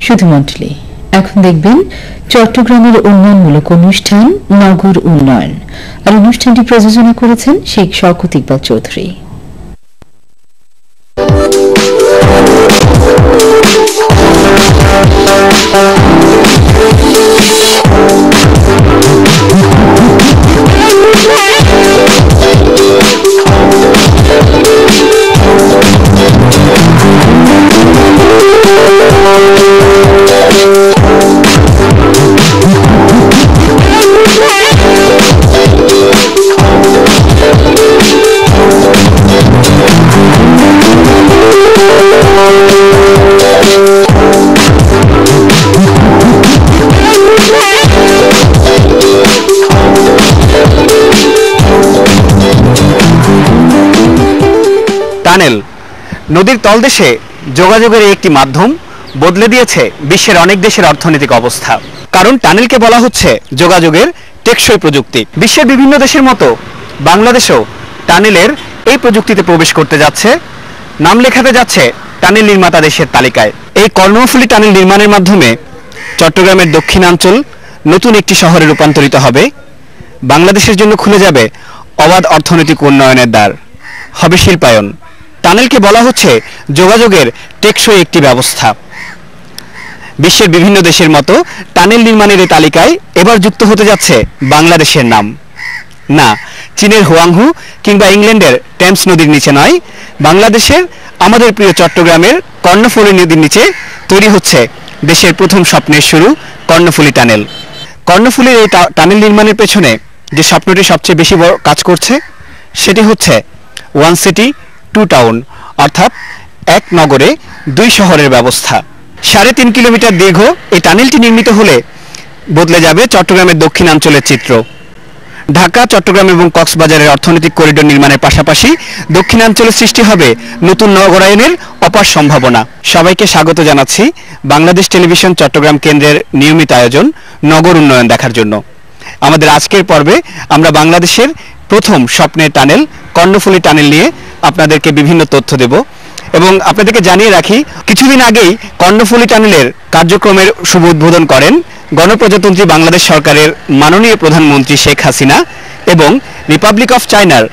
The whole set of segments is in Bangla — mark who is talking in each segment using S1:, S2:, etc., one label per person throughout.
S1: শুধুমন্ডলী এখন দেখবেন চট্টগ্রামের উন্নয়নমূলক অনুষ্ঠান নগর উন্নয়ন আর অনুষ্ঠানটি প্রযোজনা করেছেন শেখ শওকত ইকবাল চৌধুরী।
S2: টানেল নদীর তলদেশে যোগাযোগের একটি মাধ্যম বদলে দিয়েছে বিশ্বের অনেক দেশের অর্থনৈতিক অবস্থা। কারণ টানেলকে বলা হচ্ছে যোগাযোগের টেকসই প্রযুক্তি। বিশ্বের বিভিন্ন দেশের মতো বাংলাদেশও টানেলের এই প্রযুক্তিতে প্রবেশ করতে যাচ্ছে, নাম লেখাতে যাচ্ছে টানেল নির্মাতা দেশের তালিকায়। এই কর্ণফুলী টানেল নির্মাণের মাধ্যমে চট্টগ্রামের দক্ষিণাঞ্চল নতুন একটি শহরে রূপান্তরিত হবে। বাংলাদেশের জন্য খুলে যাবে অবাধ অর্থনৈতিক উন্নয়নের দ্বার, হবে শিল্পায়ন। টানেলকে বলা হচ্ছে যোগাযোগের টেকসই একটি ব্যবস্থা। বিশ্বের বিভিন্ন দেশের মতো টানেল নির্মাণের এই তালিকায় এবার যুক্ত হতে যাচ্ছে বাংলাদেশের নাম। না, চীনের হুয়াংহু কিংবা ইংল্যান্ডের টেমস নদীর নিচে নয়, বাংলাদেশের আমাদের প্রিয় চট্টগ্রামের কর্ণফুলী নদীর নিচে তৈরি হচ্ছে দেশের প্রথম স্বপ্নের শুরু কর্ণফুলী টানেল। কর্ণফুলীর এই টানেল নির্মাণের পেছনে যে স্বপ্নটি সবচেয়ে বেশি বড় কাজ করছে সেটি হচ্ছে ওয়ান সিটি টু টাউন, অর্থাৎ এক নগরে দুই শহরের ব্যবস্থা। 3.5 কিলোমিটার দীর্ঘ এই টানেলটি নির্মিত হলে বদলে যাবে চট্টগ্রামের দক্ষিণাঞ্চলের চিত্র। ঢাকা, চট্টগ্রাম এবং কক্সবাজারের অর্থনৈতিক করিডোর নির্মাণের পাশাপাশি দক্ষিণাঞ্চলে সৃষ্টি হবে নতুন নগরায়নের অপার সম্ভাবনা। সবাইকে স্বাগত জানাচ্ছি বাংলাদেশ টেলিভিশন চট্টগ্রাম কেন্দ্রের নিয়মিত আয়োজন নগর উন্নয়ন দেখার জন্য। আমাদের আজকের পর্বে আমরা বাংলাদেশের প্রথম স্বপ্নের টানেল কর্ণফুলী টানেল নিয়ে আপনাদেরকে বিভিন্ন তথ্য দেব এবং আপনাদেরকে জানিয়ে রাখি, কিছুদিন আগেই কর্ণফুলী টানেলের কার্যক্রমের শুভ উদ্বোধন করেন গণপ্রজাতন্ত্রী বাংলাদেশ সরকারের মাননীয় প্রধানমন্ত্রী শেখ হাসিনা এবং রিপাবলিক অফ চায়নার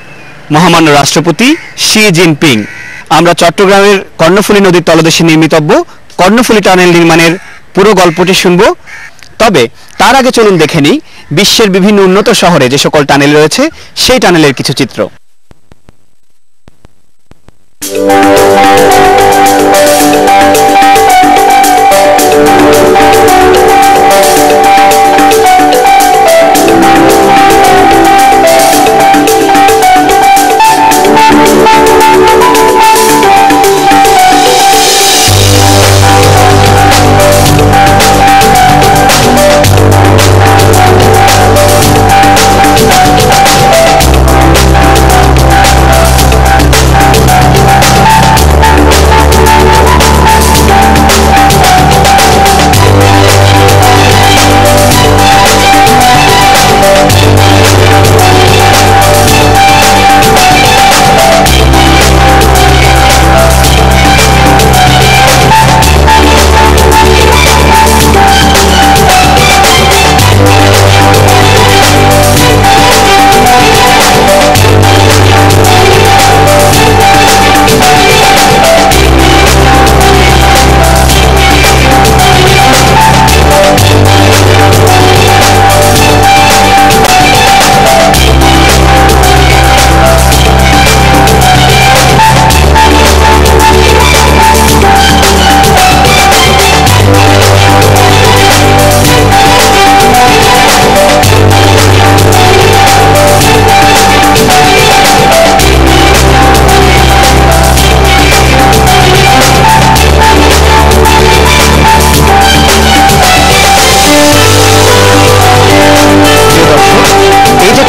S2: মহামান্য রাষ্ট্রপতি শি জিনপিং। আমরা চট্টগ্রামের কর্ণফুলী নদীর তলদেশে নির্মিতব্য কর্ণফুলী টানেল নির্মাণের পুরো গল্পটি শুনব। তবে তার আগে চলুন দেখে নিই বিশ্বের বিভিন্ন উন্নত শহরে যে সকল টানেল রয়েছে সেই টানেলের কিছু চিত্র।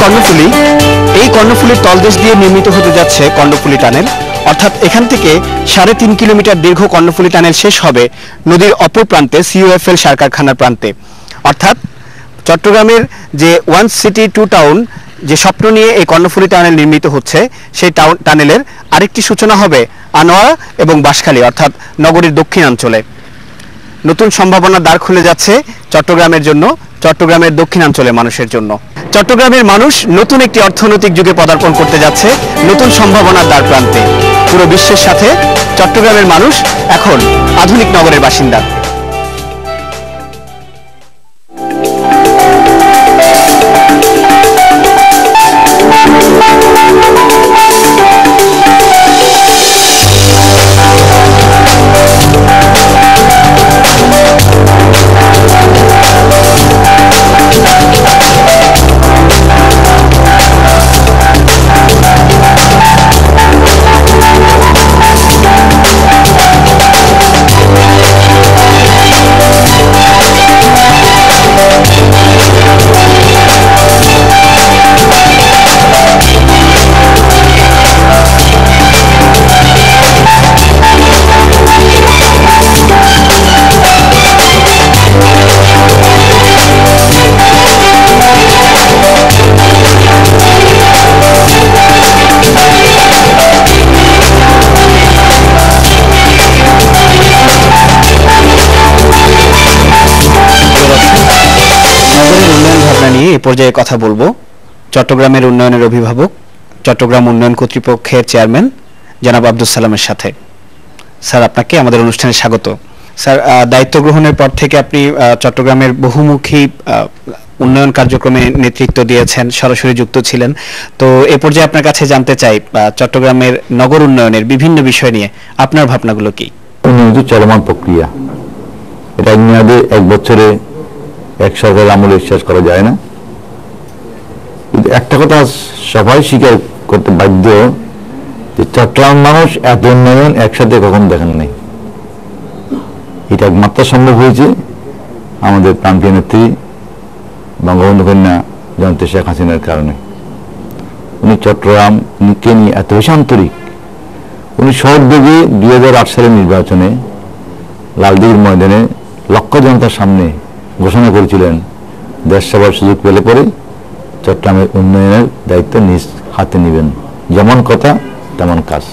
S2: কর্ণফুলী, এই কর্ণফুলীর তলদেশ দিয়ে নির্মিত হতে যাচ্ছে কর্ণফুলী টানেল। অর্থাৎ এখান থেকে 3.5 কিলোমিটার দীর্ঘ কর্ণফুলী টানেল শেষ হবে নদীর অপর প্রান্তে CUFL সার কারখানার প্রান্তে। অর্থাৎ চট্টগ্রামের যে ওয়ান সিটি টু টাউন যে স্বপ্ন নিয়ে এই কর্ণফুলী টানেল নির্মিত হচ্ছে, সেই টানেলের আরেকটি সূচনা হবে আনোয়ারা এবং বাঁশখালী অর্থাৎ নগরীর দক্ষিণাঞ্চলে। নতুন সম্ভাবনার দ্বার খুলে যাচ্ছে চট্টগ্রামের জন্য, চট্টগ্রামের দক্ষিণাঞ্চলের মানুষের জন্য। চট্টগ্রামের মানুষ নতুন একটি অর্থনৈতিক যুগে পদার্পণ করতে যাচ্ছে, নতুন সম্ভাবনার দ্বার প্রান্তে। পুরো বিশ্বের সাথে চট্টগ্রামের মানুষ এখন আধুনিক নগরের বাসিন্দা। এ পর্যায়ে কথা বলবো চট্টগ্রামের উন্নয়নের অভিভাবক, চট্টগ্রাম উন্নয়ন কর্তৃপক্ষের চেয়ারম্যান জনাব আব্দুল সালামের সাথে। স্যার, আপনাকে আমাদের অনুষ্ঠানে স্বাগত। স্যার, দায়িত্ব গ্রহণের পর থেকে আপনি চট্টগ্রামের বহুমুখী উন্নয়ন কার্যক্রমে নেতৃত্ব দিয়েছেন, সরাসরি যুক্ত ছিলেন। তো এ পর্যায়ে আপনার কাছে জানতে চাই চট্টগ্রামের নগর উন্নয়নের বিভিন্ন বিষয় নিয়ে আপনার ভাবনাগুলো কি?
S3: উন্নয়ন চলমান প্রক্রিয়া, এটা মেয়াদে 1 বছরে এক সরকারের আমলে শেষ করা যায় না। কিন্তু একটা কথা সবাই স্বীকার করতে বাধ্য যে চট্টগ্রাম মানুষ এত উন্নয়ন একসাথে কখনো দেখেন নাই। এটা একমাত্র সম্ভব হয়েছে আমাদের প্রান্তীয় নেত্রী বঙ্গবন্ধু কন্যা জয়ন্তী শেখ হাসিনার কারণে। উনি চট্টগ্রামকে নিয়ে এত বেশি আন্তরিক। উনি সহযোগে 2008 সালের নির্বাচনে লালদিঘির ময়দানে লক্ষ জনতার সামনে ঘোষণা করেছিলেন দেশ সেবার সুযোগ পেলে পরে চট্টগ্রামের উন্নয়নের দায়িত্ব নিজ হাতে নেবেন, যেমন কথা তেমন কাজ।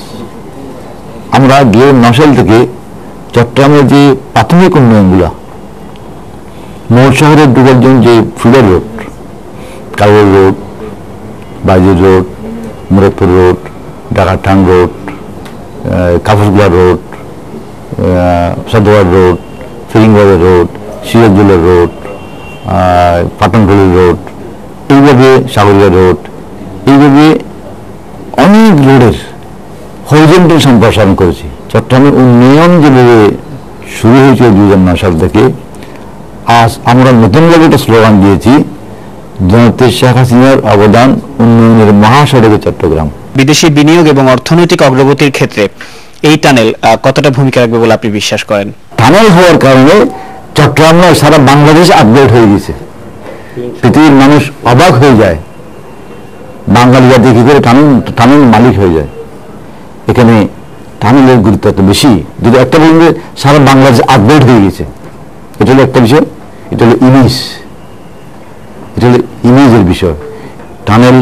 S3: আমরা 2009 সাল থেকে চট্টগ্রামের যে প্রাথমিক উন্নয়নগুলো, মূল শহরে ঢোকার জন্য যে ফিডার রোড, কালুর রোড, বাইজির রোড, মুরাদপুর রোড, ঢাকাটাং রোড, কাফুসগুলা রোড, সদোয়ার road, Firingibazar road, Sirajullah road, পাটনপল্লী রোড, এইভাবে সাগরিয়া রোড, এইভাবে অনেক রোডের হরিজন্টাল সম্প্রসারণ করেছি। চট্টগ্রামের উন্নয়ন যেভাবে শুরু হয়েছে 2009 সাল থেকে, আজ আমরা নতুনভাবে একটা স্লোগান দিয়েছি, জয়ন্তী শেখ হাসিনার অবদান উন্নয়নের মহাসড়কে চট্টগ্রাম।
S2: বিদেশি বিনিয়োগ এবং অর্থনৈতিক অগ্রগতির ক্ষেত্রে এই টানেল কতটা ভূমিকা রাখবে বলে আপনি বিশ্বাস করেন?
S3: টানেল হওয়ার কারণে চট্টগ্রাম নয়, সারা বাংলাদেশ আপগ্রেড হয়ে গেছে। পৃথিবীর মানুষ অবাক হয়ে যায়, বাঙালিরা দেখি করে টানেল মালিক হয়ে যায়। এখানে টানেলের গুরুত্ব এত বেশি, যদি একটা বলবে সারা বাংলাদেশ আপগ্রেড হয়ে গেছে, এটা হলো একটা বিষয়। এটা হলো ইমেজ, এটা হলো ইমেজের বিষয়। টানেল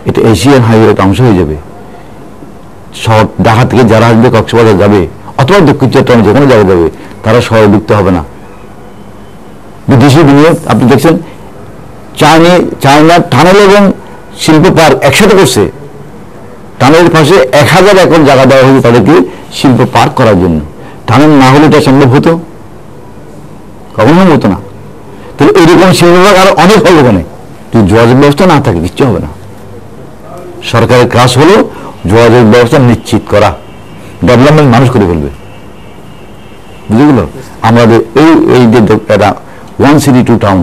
S3: এটা এশিয়ান হাইওয়ের একটা অংশ হয়ে যাবে। শহর ঢাকা থেকে যারা আসবে কক্সবাজার যাবে অথবা দক্ষিণ চট্টগ্রাম যেখানে যাওয়া যাবে, তারা শহরে ঢুকতে হবে না। বিদেশি বিনিয়োগ আপনি দেখছেন, চায়না টানেল এবং শিল্প পার্ক একসাথে করছে। টানেলের পাশে 1000 একর জায়গা দেওয়া হয়েছে তাদেরকে শিল্প পার্ক করার জন্য। টানেল না হলে এটা সম্ভব হতো? কখনো হতো না। তাহলে এইরকম শিল্প পার্ক আরো অনেক হবে ওখানে। যদি যোগাযোগ ব্যবস্থা না থাকে কিচ্ছু হবে না। সরকারের কাজ হলো যোগাযোগ ব্যবস্থা নিশ্চিত করা, ডেভেলপমেন্ট মানুষ করে ফেলবে। বুঝে গেল? আমাদের এই যে ওয়ান সিটি টু টাউন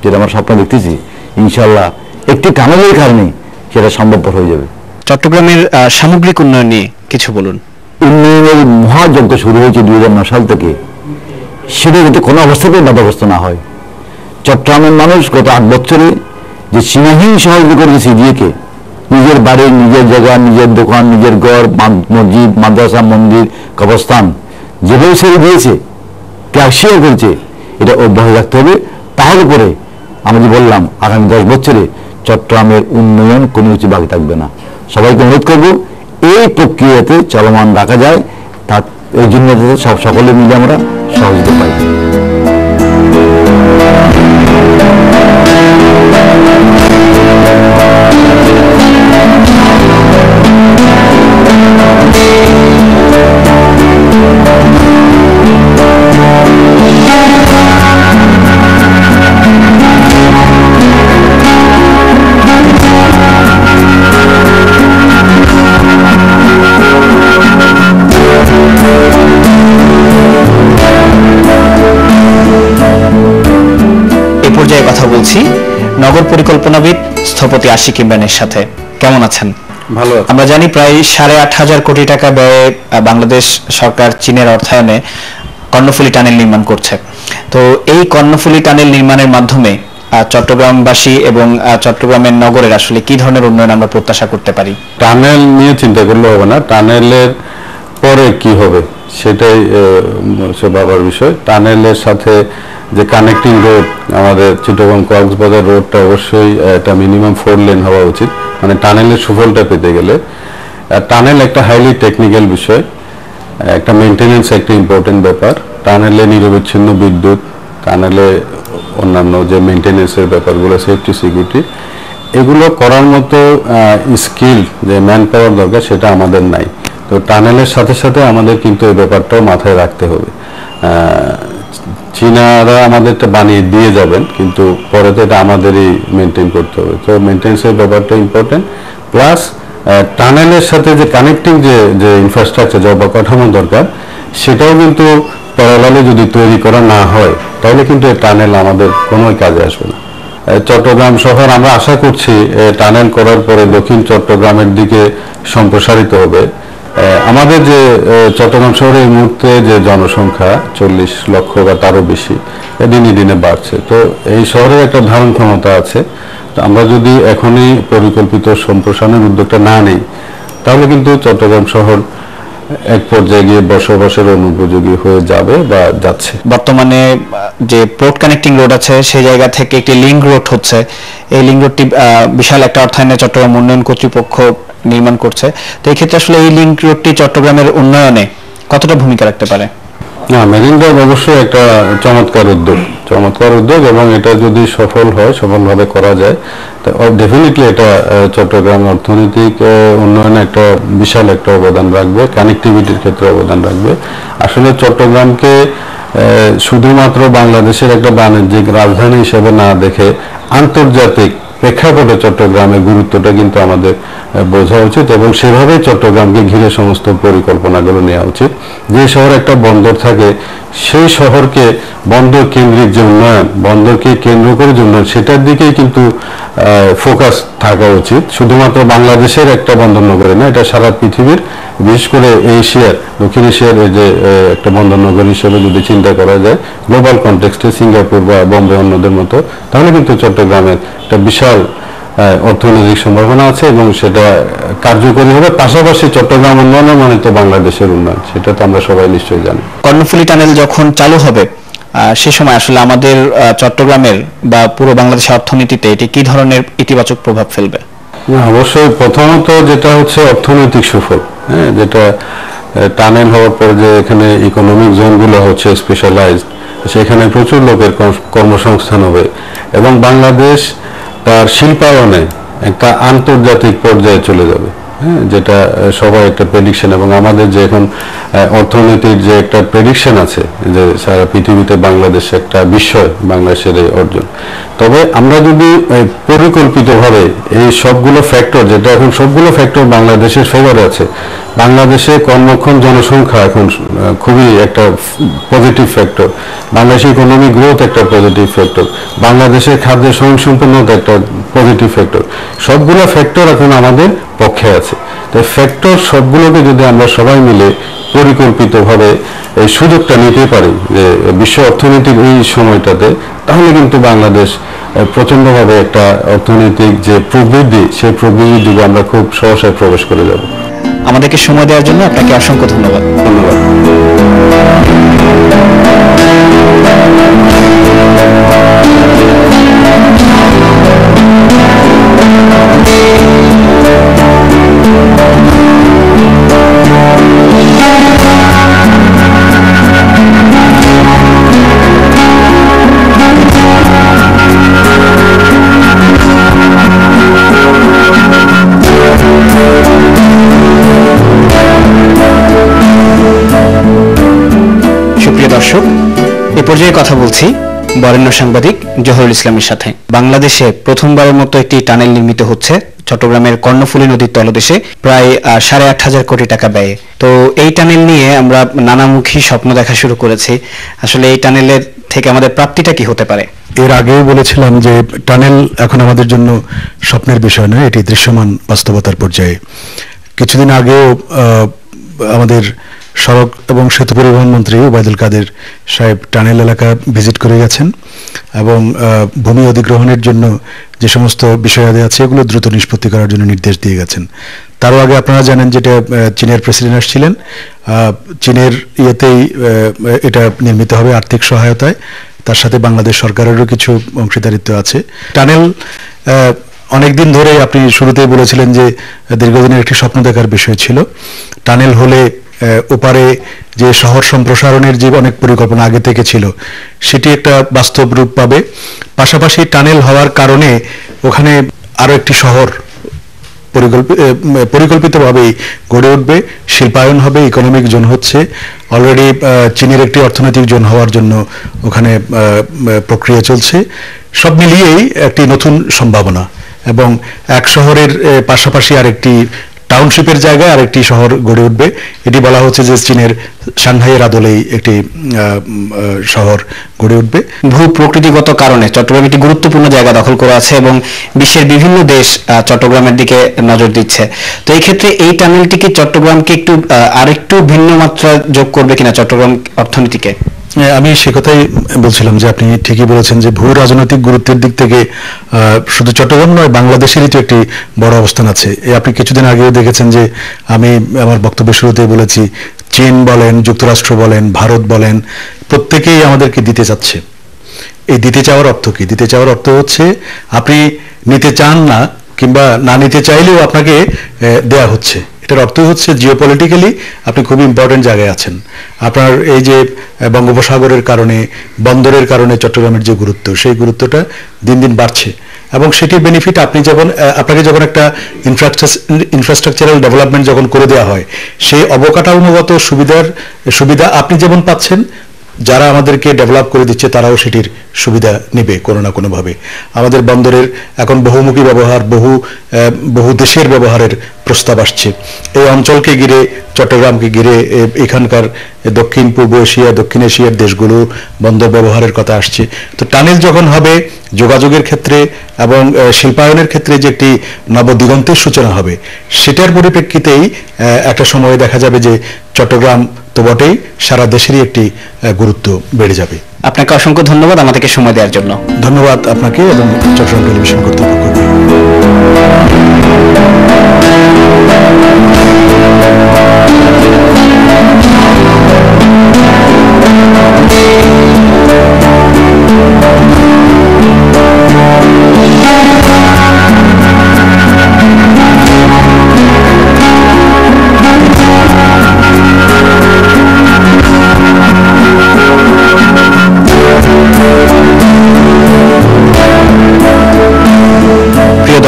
S3: যেটা আমরা স্বপ্ন দেখতেছি, ইনশাল্লাহ একটি টানেলের কারণে সেটা সম্ভবপর হয়ে যাবে।
S2: চট্টগ্রামের সামগ্রিক উন্নয়ন নিয়ে কিছু বলুন।
S3: উন্নয়নের মহাযজ্ঞ শুরু হয়েছে 2009 সাল থেকে, সেটা যাতে কোনো অবস্থাতেই বাধাগ্রস্ত না হয়। চট্টগ্রামের মানুষ গত 8 বছরে যে সীমাহীন সহযোগিতা করেছে সিডিএকে, নিজের বাড়ি, নিজের জায়গা, নিজের দোকান, নিজের ঘর, মসজিদ, মাদ্রাসা, মন্দির, কবরস্থান যেভাবে ছেড়ে দিয়েছে, ত্যাগ স্বীকার করেছে, এটা অব্যাহত রাখতে হবে। তাহলে পরে আমি যে বললাম আগামী 10 বছরে চট্টগ্রামের উন্নয়ন কোনো কিছু বাকি থাকবে না। সবাইকে অনুরোধ করবো এই প্রক্রিয়াতে চলমান রাখা যায়, তার এই জন্য সকলে মিলে আমরা সহযোগিতা পাই।
S2: কথা বলছি নগর পরিকল্পনাবিদ স্থপতি আশিক ইমরানের সাথে। কেমন আছেন?
S3: ভালো।
S2: আমরা জানি প্রায় 8,500 কোটি টাকা ব্যয়ে বাংলাদেশ সরকার চীনের অর্থায়নে কর্ণফুলী টানেল নির্মাণ করছে। তো এই কর্ণফুলী টানেল নির্মাণের মাধ্যমে চট্টগ্রামবাসী এবং চট্টগ্রামের নগরের আসলে কি ধরনের উন্নয়ন আমরা প্রত্যাশা করতে পারি?
S4: টানেল নিয়ে চিন্তা করলে হবে না, টানেলের পরে কি হবে সেটাই সে ভাবার বিষয়। টানেলের সাথে যে কানেক্টিং রোড, আমাদের চিটাগং কক্সবাজার রোডটা অবশ্যই একটা মিনিমাম 4 লেন হওয়া উচিত, মানে টানেলের সুফলটা পেতে গেলে। টানেল একটা হাইলি টেকনিক্যাল বিষয়, একটা মেনটেনেন্স একটা ইম্পর্টেন্ট ব্যাপার। টানেলে নিরবিচ্ছিন্ন বিদ্যুৎ, টানেলে অন্যান্য যে মেনটেনেন্সের ব্যাপারগুলো, সেফটি সিকিউরিটি, এগুলো করার মতো স্কিল যে ম্যান পাওয়ার দরকার সেটা আমাদের নাই। তো টানেলের সাথে সাথে আমাদের কিন্তু এই ব্যাপারটাও মাথায় রাখতে হবে। চীনারা আমাদেরটা বানিয়ে দিয়ে যাবেন, কিন্তু পরে তো এটা আমাদেরই মেনটেন করতে হবে। তো মেনটেন্সের ব্যাপারটা ইম্পর্টেন্ট, প্লাস টানেলের সাথে যে কানেক্টিং যে ইনফ্রাস্ট্রাকচার যে অবকাঠামো দরকার, সেটাও কিন্তু প্যারালালে যদি তৈরি করা না হয় তাহলে কিন্তু এই টানেল আমাদের কোনো কাজে আসবে না। চট্টগ্রাম শহর আমরা আশা করছি টানেল করার পরে দক্ষিণ চট্টগ্রামের দিকে সম্প্রসারিত হবে। আমাদের যে চট্টগ্রাম শহরে এই মুহূর্তে যে জনসংখ্যা 40 লক্ষ বা তারও বেশি, দিনে দিনে বাড়ছে। তো এই শহরের একটা ধারণ ক্ষমতা আছে। তো আমরা যদি এখনই পরিকল্পিত সম্প্রসারণের উদ্যোগটা না নিই তাহলে কিন্তু চট্টগ্রাম শহর এক পর্যায়ে গিয়ে বসবাসের অনুপযোগী হয়ে যাবে বা যাচ্ছে।
S2: বর্তমানে যে পোর্ট কানেক্টিং রোড আছে সেই জায়গা থেকে একটি লিংক রোড হচ্ছে। এই লিংক রোডটি বিশাল একটা অর্থায়নে চট্টগ্রাম উন্নয়ন কর্তৃপক্ষ নির্মাণ করছে। তো এই ক্ষেত্রে আসলে এই লিংক রোডটি চট্টগ্রামের উন্নয়নে কতটা ভূমিকা রাখতে পারে?
S4: না, মেরিন ড্রাইভ অবশ্যই একটা চমৎকার উদ্যোগ এবং এটা যদি সফল হয়, সফলভাবে করা যায়, ডেফিনেটলি এটা চট্টগ্রামের অর্থনৈতিক উন্নয়নে একটা বিশাল একটা অবদান রাখবে, কানেক্টিভিটির ক্ষেত্রে অবদান রাখবে। আসলে চট্টগ্রামকে শুধুমাত্র বাংলাদেশের একটা বাণিজ্যিক রাজধানী হিসেবে না দেখে আন্তর্জাতিক প্রেক্ষাপটে চট্টগ্রামের গুরুত্বটা কিন্তু আমাদের বোঝা উচিত এবং সেভাবেই চট্টগ্রামকে ঘিরে সমস্ত পরিকল্পনাগুলো নেওয়া উচিত। যে শহরে একটা বন্দর থাকে সেই শহরকে বন্দর কেন্দ্রিক যে উন্নয়ন, বন্দরকে কেন্দ্র করে যে উন্নয়ন, সেটার দিকেই কিন্তু ফোকাস থাকা উচিত। শুধুমাত্র বাংলাদেশের একটা বন্দর নগরী না, এটা সারা পৃথিবীর, বিশেষ করে এশিয়ার, দক্ষিণ এশিয়ার যে একটা বন্দর নগরী হিসেবে যদি চিন্তা করা যায় গ্লোবাল কনটেক্সটে, সিঙ্গাপুর বা বোম্বে অন্যদের মতো, তাহলে কিন্তু চট্টগ্রামের একটা বিশাল অর্থনৈতিক সম্ভাবনা আছে এবং সেটা কার্যকরী হবে। পাশাপাশি চট্টগ্রাম উন্নয়ন মানে তো বাংলাদেশের উন্নয়ন, সেটা তো আমরা সবাই নিশ্চয়ই জানি।
S2: কর্ণফুলী টানেল যখন চালু হবে সে সময় আসলে আমাদের চট্টগ্রামের বা পুরো বাংলাদেশের অর্থনীতিতে এটি কি ধরনের ইতিবাচক প্রভাব ফেলবে?
S4: অবশ্যই প্রথমত যেটা হচ্ছে অর্থনৈতিক সুফল, যেটা টানেল হওয়ার পর যে এখানে ইকোনমিক জোনগুলো হচ্ছে স্পেশালাইজড, সেখানে প্রচুর লোকের কর্মসংস্থান হবে এবং বাংলাদেশ তার শিল্পায়নে একটা আন্তর্জাতিক পর্যায়ে চলে যাবে, যেটা সবাই একটা প্রেডিকশন, এবং আমাদের যে এখন অর্থনীতির যে একটা প্রেডিকশন আছে যে সারা পৃথিবীতে বাংলাদেশ একটা বিস্ময়, বাংলাদেশের এই অর্জন। তবে আমরা যদি পরিকল্পিতভাবে এই সবগুলো ফ্যাক্টর, যেটা এখন সবগুলো ফ্যাক্টর বাংলাদেশের ফেভারে আছে, বাংলাদেশে কর্মক্ষম জনসংখ্যা এখন খুবই একটা পজিটিভ ফ্যাক্টর, বাংলাদেশের ইকোনমিক গ্রোথ একটা পজিটিভ ফ্যাক্টর, বাংলাদেশের খাদ্য স্বয়ংসম্পূর্ণতা একটা পজিটিভ ফ্যাক্টর, সবগুলো ফ্যাক্টর এখন আমাদের পক্ষে আছে। তো ফ্যাক্টর সবগুলোকে যদি আমরা সবাই মিলে পরিকল্পিতভাবে এই সুযোগটা নিতে পারি যে বিশ্ব অর্থনীতির এই সময়টাতে, তাহলে কিন্তু বাংলাদেশ প্রচন্ডভাবে একটা অর্থনৈতিক যে প্রবৃদ্ধি, সেই প্রবৃদ্ধির দিকে আমরা খুব সহসায় প্রবেশ করে যাব।
S2: আমাদেরকে সময় দেওয়ার জন্য আপনাকে অসংখ্য ধন্যবাদ। দর্শক, এ পর্যায়ে কথা বলছি বরেণ্য সাংবাদিক জহুরুল ইসলামের সাথে। বাংলাদেশে প্রথমবারের মতো একটি টানেল নির্মিত হচ্ছে চট্টগ্রামের কর্ণফুলী নদীর তলদেশে, প্রায় 8,500 কোটি টাকা ব্যয়ে। তো এই টানেল নিয়ে আমরা নানামুখী স্বপ্ন দেখা শুরু করেছি। আসলে এই টানেলের থেকে আমাদের প্রাপ্তিটা কি হতে পারে?
S5: এর আগেও বলেছিলাম যে টানেল এখন আমাদের জন্য স্বপ্নের বিষয় নয়, এটি দৃশ্যমান বাস্তবতার পর্যায়ে। কিছুদিন আগেও আমাদের সড়ক এবং সেতু পরিবহন মন্ত্রী ওবায়দুল কাদের সাহেব টানেল এলাকা ভিজিট করে গেছেন এবং ভূমি অধিগ্রহণের জন্য যে সমস্ত বিষয়াদি আছে এগুলো দ্রুত নিষ্পত্তি করার জন্য নির্দেশ দিয়ে গেছেন। তারও আগে আপনারা জানেন যেটা চীনের প্রেসিডেন্ট আসছিলেন, চীনের ইয়েতেই এটা নির্মিত হবে আর্থিক সহায়তায়, তার সাথে বাংলাদেশ সরকারেরও কিছু অংশীদারিত্ব আছে। টানেল অনেকদিন ধরে আপনি শুরুতেই বলেছিলেন যে দীর্ঘদিনের একটি স্বপ্ন দেখার বিষয় ছিল। টানেল হলে ওপারে যে শহর সম্প্রসারণের যে অনেক পরিকল্পনা আগে থেকে ছিল সেটি একটা বাস্তব রূপ পাবে। পাশাপাশি টানেল হওয়ার কারণে ওখানে আরো একটি শহর পরিকল্পিতভাবেই গড়ে উঠবে, শিল্পায়ন হবে, ইকোনমিক জোন হচ্ছে, অলরেডি চীনের একটি অর্থনৈতিক জোন হওয়ার জন্য ওখানে প্রক্রিয়া চলছে। সব মিলিয়েই একটি নতুন সম্ভাবনা এবং এক শহরের পাশাপাশি আরেকটি টাউনশিপের জায়গায় আরেকটি শহর গড়ে উঠবে। এটি বলা হচ্ছে যে চীনের সাংহাইয়ের আদলেই একটি শহর গড়ে উঠবে।
S2: ভূ প্রকৃতিগত কারণে চট্টগ্রাম একটি গুরুত্বপূর্ণ জায়গা দখল করে আছে এবং বিশ্বের বিভিন্ন দেশ চট্টগ্রামের দিকে নজর দিচ্ছে। তো এই ক্ষেত্রে এই টানেলটি কি চট্টগ্রামকে একটু আরেকটু ভিন্ন মাত্রা যোগ করবে কিনা চট্টগ্রাম অর্থনীতিকে?
S5: আমি সে কথাই বলছিলাম যে আপনি ঠিকই বলেছেন যে ভূ রাজনৈতিক গুরুত্বের দিক থেকে শুধু চট্টগ্রাম নয়, বাংলাদেশেরই তো একটি বড় অবস্থান আছে। আপনি কিছুদিন আগেও দেখেছেন যে আমি আমার বক্তব্যের শুরুতেই বলেছি, চীন বলেন, যুক্তরাষ্ট্র বলেন, ভারত বলেন, প্রত্যেকেই আমাদেরকে দিতে চাচ্ছে। এই দিতে চাওয়ার অর্থ কি? দিতে চাওয়ার অর্থ হচ্ছে আপনি নিতে চান না কিংবা না নিতে চাইলেও আপনাকে দেয়া হচ্ছে। এটার অর্থ হচ্ছে জিওপলিটিক্যালি আপনি খুব ইম্পর্টেন্ট জায়গায় আছেন। আপনার এই যে বঙ্গোপসাগরের কারণে, বন্দরের কারণে চট্টগ্রামের যে গুরুত্ব, সেই গুরুত্বটা দিন দিন বাড়ছে এবং সেটির বেনিফিট আপনাকে যখন একটা ইনফ্রাস্ট্রাকচারাল ডেভেলপমেন্ট যখন করে দেওয়া হয়, সেই অবকাঠামোগত সুবিধা আপনি যেমন পাচ্ছেন, যারা আমাদেরকে ডেভেলপ করে দিচ্ছে তারাও সেটির সুবিধা নেবে কোনো না কোনোভাবে। আমাদের বন্দরের এখন বহুমুখী ব্যবহার, বহু দেশের ব্যবহারের প্রস্তাব আসছে। এই অঞ্চলকে ঘিরে, চট্টগ্রামকে ঘিরে এখানকার দক্ষিণ পূর্ব এশিয়া, দক্ষিণ এশিয়ার দেশগুলো বন্দর ব্যবহারের কথা আসছে। তো টানেল যখন হবে যোগাযোগের ক্ষেত্রে এবং শিল্পায়নের ক্ষেত্রে যে একটি নবদিগন্তের সূচনা হবে, সেটার পরিপ্রেক্ষিতেই একটা সময়ে দেখা যাবে যে চট্টগ্রাম তো বটেই, সারা দেশেরই একটি গুরুত্ব বেড়ে যাবে।
S2: আপনাকে অসংখ্য ধন্যবাদ আমাদেরকে সময় দেওয়ার জন্য।
S5: ধন্যবাদ আপনাকে এবং চট্টগ্রাম টেলিভিশন কর্তৃপক্ষকে।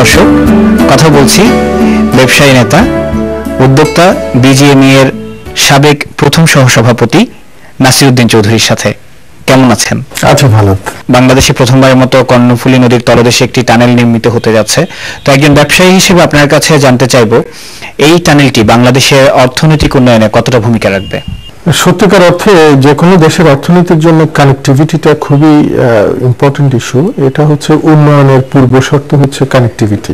S2: দর্শক, কথা বলছি ব্যবসায়ী নেতা, উদ্যোক্তা বিজিএমই এর সাবেক প্রথম সহসভাপতি নাসিরউদ্দিন চৌধুরীর সাথে। কেমন আছেন?
S5: আচ্ছা, ভালো।
S2: বাংলাদেশে প্রথমবারের মতো কর্ণফুলী নদীর তলদেশে একটি টানেল নির্মিত হতে যাচ্ছে। তো একজন ব্যবসায়ী হিসেবে আপনার কাছে জানতে চাইবো, এই টানেলটি বাংলাদেশের অর্থনৈতিক উন্নয়নে কতটা ভূমিকা রাখবে?
S6: সত্যিকার অর্থে যে কোনো দেশের অর্থনীতির জন্য কানেক্টিভিটিটা খুবই ইম্পর্টেন্ট ইস্যু। এটা হচ্ছে উন্নয়নের পূর্ব শর্ত হচ্ছে কানেক্টিভিটি।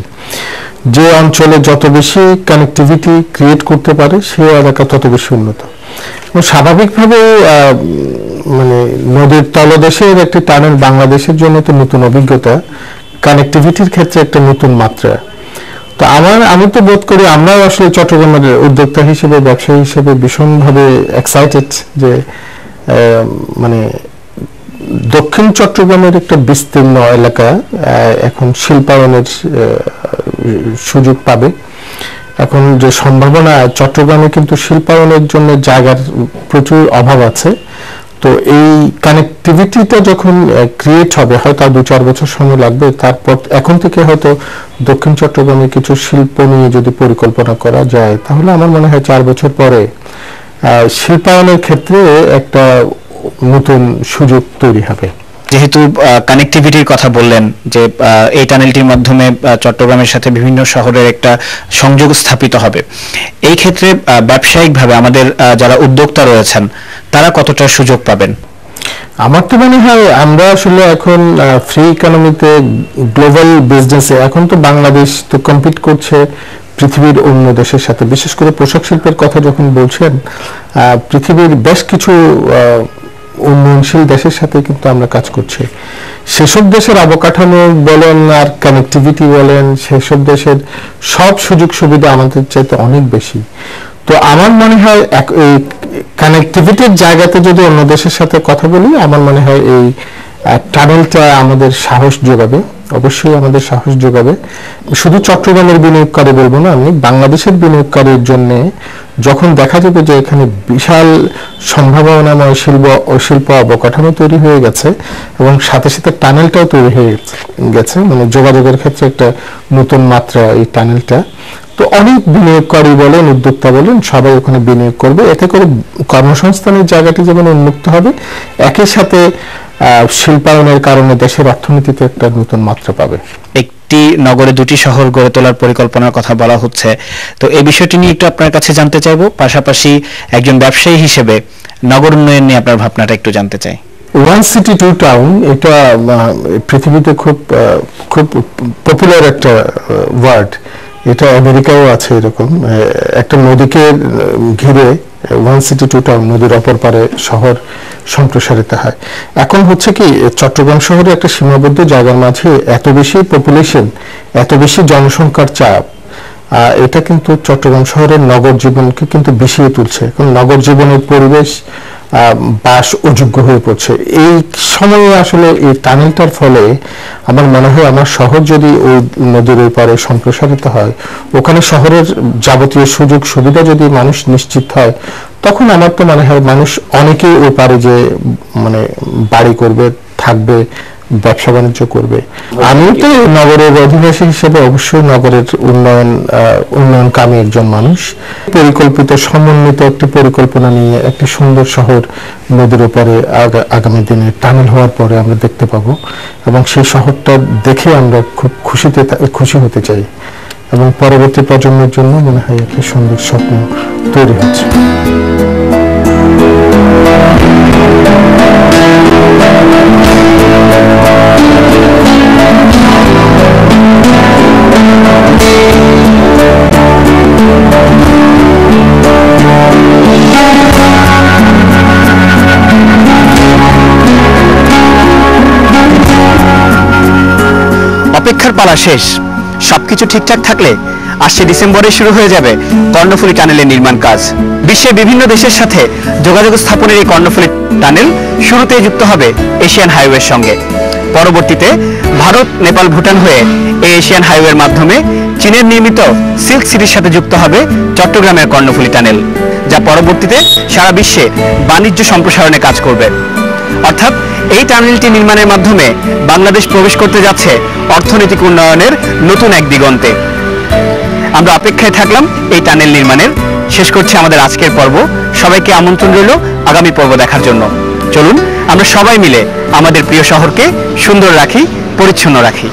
S6: যে অঞ্চলে যত বেশি কানেক্টিভিটি ক্রিয়েট করতে পারে সেই এলাকা তত বেশি উন্নত। এবং স্বাভাবিকভাবে মানে নদীর তলদেশের একটি টানেল বাংলাদেশের জন্য তো নতুন অভিজ্ঞতা, কানেক্টিভিটির ক্ষেত্রে একটা নতুন মাত্রা। তো আমি তো বোধ করি আমরাও আসলে চট্টগ্রামের উদ্যোক্তা হিসেবে, ব্যবসায়ী হিসেবে ভীষণভাবে এক্সাইটেড যে মানে দক্ষিণ চট্টগ্রামের একটা বিস্তীর্ণ এলাকা এখন শিল্পায়নের সুযোগ পাবে। এখন যে সম্ভাবনা, চট্টগ্রামে কিন্তু শিল্পায়নের জন্য জায়গার প্রচুর অভাব আছে। তো এই কানেক্টিভিটিটা যখন ক্রিয়েট হবে, হয়তো 2-4 বছর সময় লাগবে, তারপর এখন থেকে হয়তো দক্ষিণ চট্টগ্রামে কিছু শিল্প নিয়ে যদি পরিকল্পনা করা যায়, তাহলে আমার মনে হয় 4 বছর পরে শিল্পায়নের ক্ষেত্রে একটা নতুন সুযোগ তৈরি হবে।
S2: যেহেতু কানেক্টিভিটির কথা বললেন যে এই টানেলটির মাধ্যমে চট্টগ্রামের সাথে বিভিন্ন শহরের একটা সংযোগ স্থাপিত হবে, এই ক্ষেত্রে ব্যবসায়িকভাবে আমাদের যারা উদ্যোক্তা রয়েছেন তারা কতটা সুযোগ পাবেন?
S6: আমার তো মনে হয় আমরা আসলে এখন ফ্রি ইকোনমিতে, গ্লোবাল বিজনেসে এখন তো বাংলাদেশ তো কম্পিট করছে পৃথিবীর অন্য দেশের সাথে। বিশেষ করে পোশাক শিল্পের কথা যখন বলছেন, পৃথিবীর বেশ কিছু উন্নয়নশীল দেশের সাথে কিন্তু আমরা কাজ করছি। সেসব দেশের অবকাঠামো বলেন আর কানেক্টিভিটি বলেন, সেসব দেশের সব সুযোগ সুবিধা আমাদের চাইতে অনেক বেশি। তো আমার মনে হয় এই কানেক্টিভিটির জায়গাতে যদি অন্য দেশের সাথে কথা বলি, আমার মনে হয় এই টানেলটা আমাদের সাহস যোগাবে, অবশ্যই আমাদের সাহস যোগাবে। শুধু চট্টগ্রামের বিনিয়োগকারী বলবো না, আমি বাংলাদেশের বিনিয়োগকারীর জন্য যখন দেখা যাবে যে এখানে বিশাল সম্ভাবনাময় শিল্প অবকাঠামো তৈরি হয়ে গেছে এবং সাথে সাথে টানেলটাও তৈরি হয়ে গেছে, মানে যোগাযোগের ক্ষেত্রে একটা নতুন মাত্রা এই টানেলটা। তো অনেক বিনিয়োগকারী বলেন, উদ্যোক্তা বলেন, সবাই ওখানে বিনিয়োগ করবে। এতে করে কর্মসংস্থানের জায়গাটি যেমন উন্মুক্ত হবে, একই সাথে শিল্পায়নের কারণে দেশের অর্থনীতিতে একটা নতুন মাত্রা পাবে।
S2: একটি নগরে দুটি শহর গড়ে তোলার পরিকল্পনার কথা বলা হচ্ছে, তো এই বিষয়টি নিয়ে একটু আপনার কাছে জানতে চাইবো। পাশাপাশি একজন ব্যবসায়ী হিসেবে নগর উন্নয়ন নিয়ে আপনার ভাবনাটা একটু জানতে চাই।
S6: ওয়ান সিটি টু টাউন, এটা পৃথিবীতে খুব পপুলার একটা ওয়ার্ড। এটা আমেরিকাও আছে এরকম একটা নদীকে ঘিরে ওয়ান সিটি টু টাউন, নদীর অপর পারে শহর সম্প্রসারিত হয়। এখন হচ্ছে কি, চট্টগ্রাম শহরে একটা সীমাবদ্ধ জায়গার মাঝে এত বেশি পপুলেশন, এত বেশি জনসংখ্যার চাপ, এটা কিন্তু চট্টগ্রাম শহরের নগর জীবনকে কিন্তু বিষিয়ে তুলছে। এখন নগর জীবনের পরিবেশ বাস অযোগ্য হয়ে পড়ছে। এই সময়ে আসলে এই টানেলটার ফলে আমার মনে হয় আমার শহর যদি ওই নদীর ওই পারে সম্প্রসারিত হয়, ওখানে শহরের যাবতীয় সুযোগ সুবিধা যদি মানুষ নিশ্চিত হয়, তখন আমার তো মনে হয় মানুষ অনেকেই ওই পারে যে মানে বাড়ি করবে, থাকবে, ব্যবসা বাণিজ্য করবে। আমি তো নগরের অধিবাসী হিসেবে অবশ্যই নগরের উন্নয়নকামী একজন মানুষ। পরিকল্পিত সমন্বিত একটি পরিকল্পনা নিয়ে একটি সুন্দর শহর নদীর উপরে আগামী দিনে টানেল হওয়ার পরে আমরা দেখতে পাবো, এবং সেই শহরটা দেখে আমরা খুব খুশি হতে চাই, এবং পরবর্তী প্রজন্মের জন্য মনে হয় একটা সুন্দর স্বপ্ন তৈরি হচ্ছে।
S2: অপেক্ষার পালা শেষ, সবকিছু ঠিকঠাক থাকলে আসছে ডিসেম্বরে শুরু হয়ে যাবে কর্ণফুলী টানেলের নির্মাণ কাজ। বিশ্বের বিভিন্ন দেশের সাথে যোগাযোগ স্থাপনের এই কর্ণফুলী টানেল শুরুতে যুক্ত হবে এশিয়ান হাইওয়ের সঙ্গে। পরবর্তীতে ভারত, নেপাল, ভুটান হয়ে এই এশিয়ান হাইওয়ের মাধ্যমে চীনের নির্মিত সিল্ক সিটির সাথে যুক্ত হবে চট্টগ্রামের কর্ণফুলী টানেল, যা পরবর্তীতে সারা বিশ্বে বাণিজ্য সম্প্রসারণে কাজ করবে। অর্থাৎ এই টানেলটি নির্মাণের মাধ্যমে বাংলাদেশ প্রবেশ করতে যাচ্ছে অর্থনৈতিক উন্নয়নের নতুন এক দিগন্তে। আমরা অপেক্ষায় থাকলাম এই টানেল নির্মাণের। শেষ করছি আমাদের আজকের পর্ব। সবাইকে আমন্ত্রণ রইল আগামী পর্ব দেখার জন্য। চলুন আমরা সবাই মিলে আমাদের প্রিয় শহরকে সুন্দর রাখি, পরিচ্ছন্ন রাখি।